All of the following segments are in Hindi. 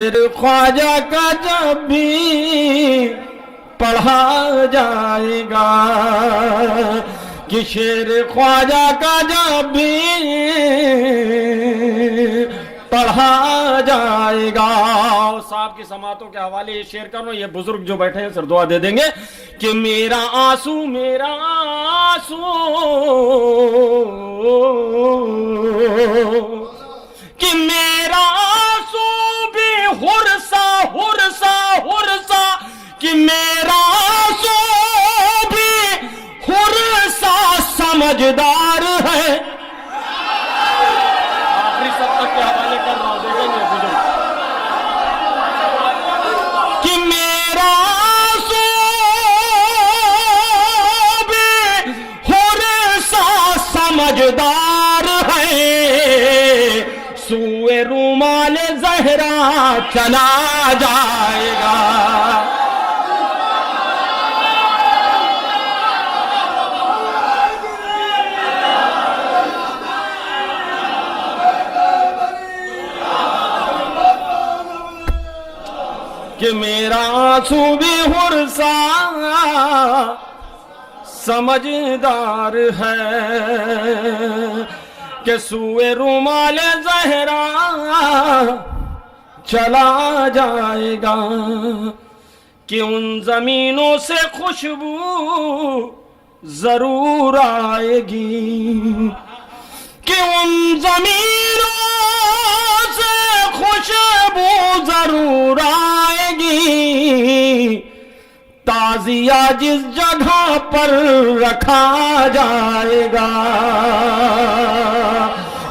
ख्वाजा का जब भी पढ़ा जाएगा कि शेर ख्वाजा का जब भी पढ़ा जाएगा। साहब की समातों के हवाले ये शेर करो, ये बुजुर्ग जो बैठे हैं सर दुआ दे देंगे कि मेरा आंसू कि मेरा आंसू भी हुरसा कि मेरा आंसू भी हुरसा समझदार है। आखिरी सब तक के हवाले कर रहा हूं, देखेंगे बुजुर्ग कि मेरा आंसू भी हुरसा समझदार है। सूए रूमाल ज़हरा चला जाएगा। कि मेरा आंसू भी हुरसा समझदार है कि सूए रूमाल ज़हरा चला जाएगा। कि उन जमीनों से खुशबू जरूर आएगी, कि उन जमीनों से खुशबू जरूर आएगी। ताजिया जिस जगह पर रखा जाएगा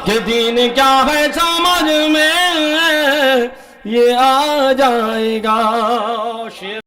कि दीन क्या है समझ में ये आ जाएगा। शेर